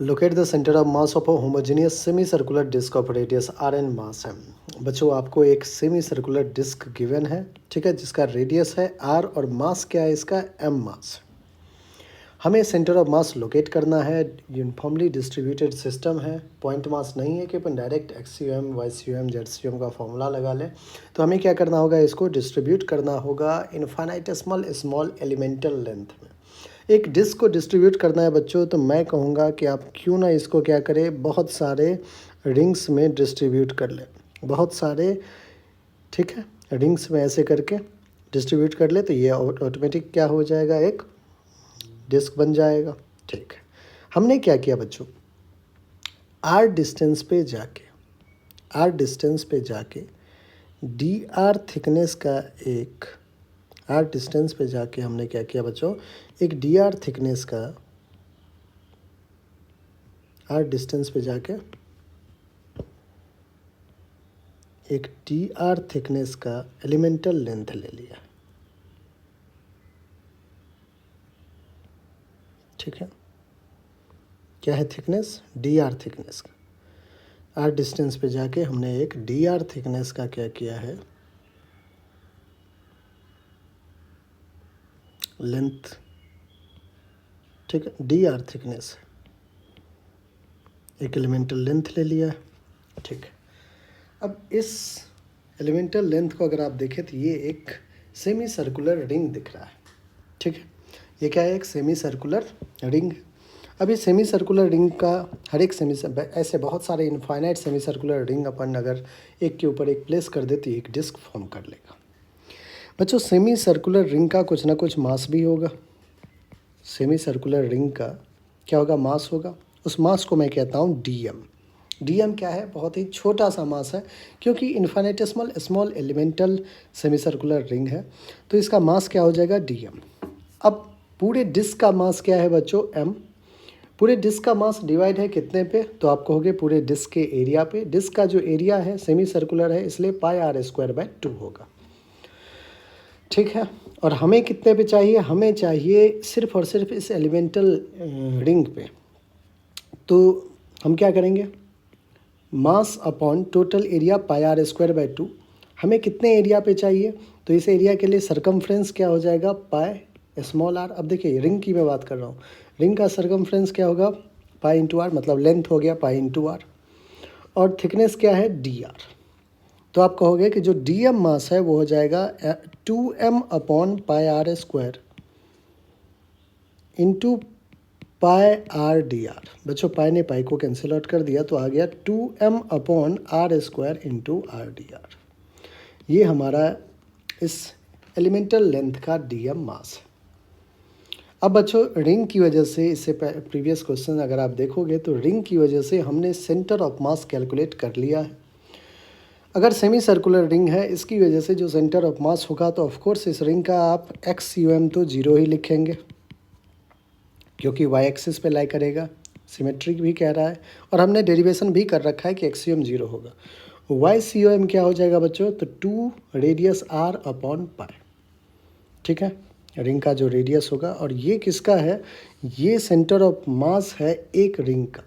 Locate the centre of mass of a homogeneous semi circular disc of radius R and mass है। बच्चों आपको एक semi circular disc given है, ठीक है, जिसका रेडियस है आर और मास क्या है इसका एम मास। हमें सेंटर ऑफ मास लोकेट करना है। यूनिफॉर्मली डिस्ट्रीब्यूटेड सिस्टम है, पॉइंट मास नहीं है कि अपन direct X U M Y C U M Z C U M का फॉर्मूला लगा लें। तो हमें क्या करना होगा, इसको डिस्ट्रीब्यूट करना होगा इनफाइनाइटेसिमल स्मॉल एलिमेंटल लेंथ में। एक डिस्क को डिस्ट्रीब्यूट करना है बच्चों, तो मैं कहूँगा कि आप क्यों ना इसको क्या करें, बहुत सारे रिंग्स में डिस्ट्रीब्यूट कर लें, बहुत सारे, ठीक है, रिंग्स में ऐसे करके डिस्ट्रीब्यूट कर ले, तो ये ऑटोमेटिक क्या हो जाएगा, एक डिस्क बन जाएगा। ठीक है, हमने क्या किया बच्चों, आर डिस्टेंस पे जाके डी आर थिकनेस का एक आर डिस्टेंस पे जाके हमने क्या किया बच्चों, एक डी आर थिकनेस का, आर डिस्टेंस पे जाके एक डी आर थिकनेस का एलिमेंटल लेंथ ले लिया, ठीक है। क्या है थिकनेस, डी आर थिकनेस का। आर डिस्टेंस पे जाके हमने एक डी आर थिकनेस का क्या किया है, लेंथ, ठीक है, डी आर थिकनेस एक एलिमेंटल लेंथ ले लिया है, ठीक है। अब इस एलिमेंटल लेंथ को अगर आप देखें तो ये एक सेमी सर्कुलर रिंग दिख रहा है, ठीक है। ये क्या है, एक सेमी सर्कुलर रिंग है। अब ये सेमी सर्कुलर रिंग का हर एक ऐसे बहुत सारे इनफाइनाइट सेमी सर्कुलर रिंग अपन अगर एक के ऊपर एक प्लेस कर देती, एक डिस्क फॉर्म कर लेगा। बच्चों सेमी सर्कुलर रिंग का कुछ ना कुछ मास भी होगा। सेमी सर्कुलर रिंग का क्या होगा, मास होगा। उस मास को मैं कहता हूँ डीएम। डीएम क्या है, बहुत ही छोटा सा मास है, क्योंकि infinitesimal small elemental semi circular ring है, तो इसका मास क्या हो जाएगा, डीएम। अब पूरे डिस्क का मास क्या है बच्चों, एम। पूरे डिस्क का मास डिवाइड है कितने पे, तो आप कहोगे पूरे डिस्क के एरिया पे। डिस्क का जो एरिया है सेमी सर्कुलर है, इसलिए पाई आर स्क्वायर बाय 2 होगा, ठीक है। और हमें कितने पे चाहिए, हमें चाहिए सिर्फ और सिर्फ इस एलिमेंटल रिंग पे। तो हम क्या करेंगे, mass upon total area pi r square by 2। हमें कितने एरिया पे चाहिए, तो इस एरिया के लिए सरकमफ्रेंस क्या हो जाएगा, पाई स्मॉल आर। अब देखिए रिंग की मैं बात कर रहा हूँ, रिंग का सरकमफ्रेंस क्या होगा, पाई इंटू आर, मतलब लेंथ हो गया पाई इंटू आर, और थिकनेस क्या है, डी आर। तो आप कहोगे कि जो डी एम मास है वो हो जाएगा 2m upon pi r square into pi r D r. बच्चों पाई ने पाई को कैंसिल आउट कर दिया, तो आ गया 2m upon are square into R D r. ये हमारा इस एलिमेंटल लेंथ का डीएम मास है। अब बच्चों रिंग की वजह से, इससे प्रीवियस क्वेश्चन अगर आप देखोगे तो रिंग की वजह से हमने सेंटर ऑफ मास कैलकुलेट कर लिया है। अगर सेमी सर्कुलर रिंग है, इसकी वजह से जो सेंटर ऑफ मास होगा, तो ऑफ कोर्स इस रिंग का आप एक्स यू एम तो 0 ही लिखेंगे, क्योंकि वाई एक्सिस पे लाई करेगा, सिमेट्रिक भी कह रहा है, और हमने डेरिवेशन भी कर रखा है कि एक्स यू एम 0 होगा। वाई सी यू एम क्या हो जाएगा बच्चों, तो 2 रेडियस आर अपॉन पाई, ठीक है, रिंग का जो रेडियस होगा। और ये किसका है, ये सेंटर ऑफ मास है एक रिंग का,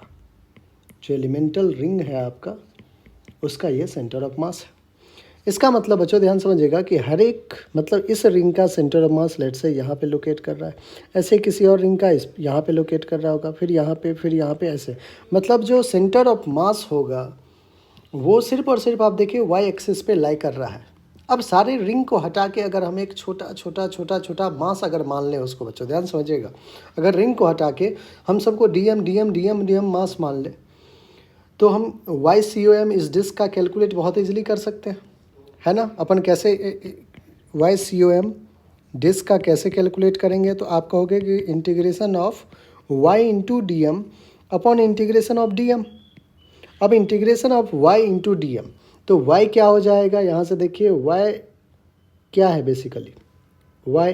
जो एलिमेंटल रिंग है आपका, उसका ये सेंटर ऑफ मास है। इसका मतलब बच्चों ध्यान समझिएगा कि हर एक, मतलब इस रिंग का सेंटर ऑफ मास लेट से यहाँ पे लोकेट कर रहा है, ऐसे किसी और रिंग का इस यहाँ पे लोकेट कर रहा होगा, फिर यहाँ पे, फिर यहाँ पे, ऐसे। मतलब जो सेंटर ऑफ मास होगा वो सिर्फ और सिर्फ आप देखिए वाई एक्सिस पे लाई कर रहा है। अब सारे रिंग को हटा के अगर हम एक छोटा छोटा छोटा छोटा मास अगर मान लें उसको, बच्चों ध्यान समझिएगा, अगर रिंग को हटा के हम सबको DM DM DM DM mass मान लें, तो हम वाई सी ओ एम इस डिस्क का कैलकुलेट बहुत ईजिली कर सकते हैं, है ना। अपन कैसे Y C O M disc का कैसे कैलकुलेट करेंगे, तो आप कहोगे कि integration of Y into D M upon integration of D M. अब integration of Y into D M, तो वाई क्या हो जाएगा, यहाँ से देखिए वाई क्या है, बेसिकली वाई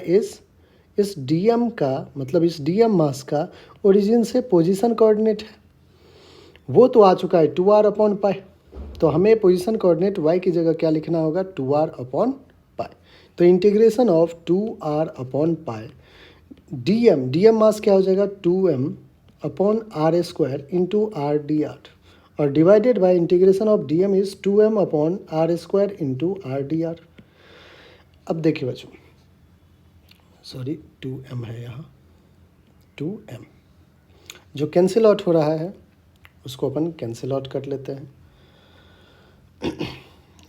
इस डी एम का, मतलब इस डी एम मास का ओरिजिन से पोजिशन कोऑर्डिनेट है, वो तो आ चुका है 2r अपॉन पाई। तो हमें पोजीशन कोऑर्डिनेट y की जगह क्या लिखना होगा, 2r अपॉन पाई। तो integration of 2r upon pi D M mass क्या हो जाएगा, 2m upon are square into R D R और divided by integration of D M is 2m upon are square into R D R. अब देखिए बच्चों, sorry 2m है यहाँ, 2m जो कैंसिल आउट हो रहा है उसको अपन कैंसिल आउट कर लेते हैं।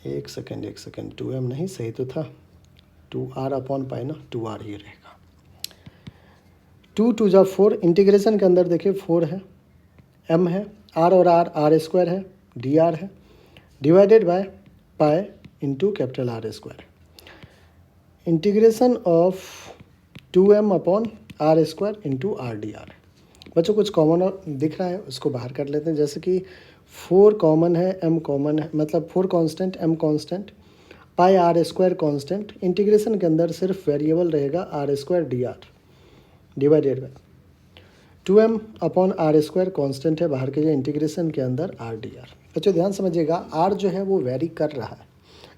एक सेकेंड 2m नहीं, सही तो था 2r अपॉन पाई ना, 2r ही रहेगा। 2 2 जा 4, इंटीग्रेशन के अंदर देखिए 4 है, m है, r और r स्क्वायर है, dr है, divided by pi into capital R square. Integration of 2m upon are square into R D r. बच्चों कुछ कॉमन दिख रहा है उसको बाहर कर लेते हैं, जैसे कि 4 कॉमन है, m कॉमन है, मतलब 4 constant, m constant, pi r square constant. Integration के अंदर सिर्फ वेरिएबल रहेगा r square D r divided by 2m upon are square constant है, बाहर के जो इंटीग्रेशन के अंदर आर डी आर। बच्चों ध्यान समझिएगा, r जो है वो वेरी कर रहा है,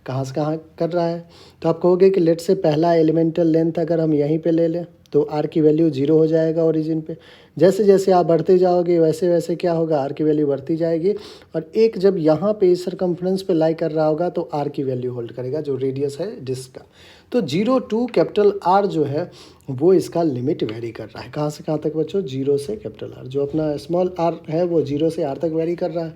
कहाँ से कहाँ कर रहा है। तो आप कहोगे कि लेट से पहला एलिमेंटल लेंथ अगर हम यहीं पे ले लें तो r की वैल्यू 0 हो जाएगा ओरिजिन पे। जैसे जैसे आप बढ़ते जाओगे वैसे वैसे क्या होगा, r की वैल्यू बढ़ती जाएगी, और एक जब यहाँ पे सरकमफ्रेंस पे लाई कर रहा होगा तो r की वैल्यू होल्ड करेगा, जो रेडियस है डिस्क का। तो 0 टू कैपिटल R जो है वो इसका लिमिट वेरी कर रहा है। कहाँ से कहाँ तक बच्चों, 0 से कैपिटल R। जो अपना स्मॉल r है वो 0 से R तक वेरी कर रहा है।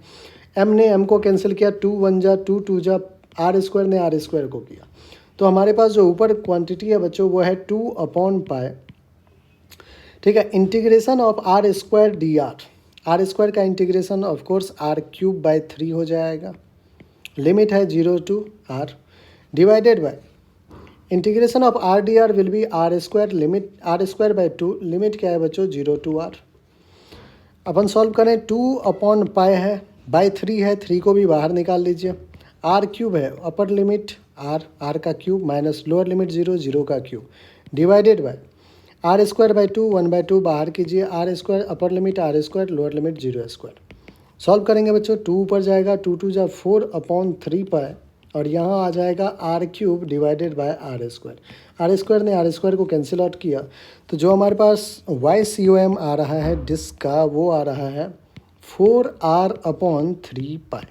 m ने m को कैंसिल किया, 2 1 जा 2 2 जा, आर स्क्वायर ने आर स्क्वायर को किया, तो हमारे पास जो ऊपर क्वांटिटी है बच्चों वो है 2 अपॉन पाई, ठीक है, integration of R square D R square का integration of course R cube by 3 हो जाएगा, लिमिट है 0 to r, divided by integration of R D R will be R square, limit are square by 2, limit क्या है बच्चों 0 to r। Upon solve करें, 2 upon pi है, by 3 है, 3 को भी बाहर निकाल लीजिए, आर क्यूब है, अपर लिमिट आर का क्यूब माइनस लोअर लिमिट 0 0 का cube, divided by r square by 2, 1/2 बाहर कीजिए, r square upper limit are square, lower limit 0 square. Solve करेंगे बच्चों, 2 ऊपर जाएगा, 2 2 जा 4 अपॉन 3 पाई, और यहाँ आ जाएगा r cube divided by r square ने आर स्क्वायर को कैंसिल आउट किया, तो जो हमारे पास YCOM आ रहा है डिस्क का वो आ रहा है 4r अपॉन 3 पाई।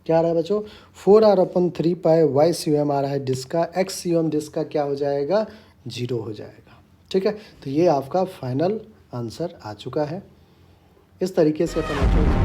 क्या आ रहा है बच्चों, 4r अपॉन 3 पाई YCOM आ रहा है डिस्क का। XCOM डिस्क का क्या हो जाएगा, 0 हो जाएगा। ठीक है, तो ये आपका फाइनल आंसर आ चुका है। इस तरीके से अपन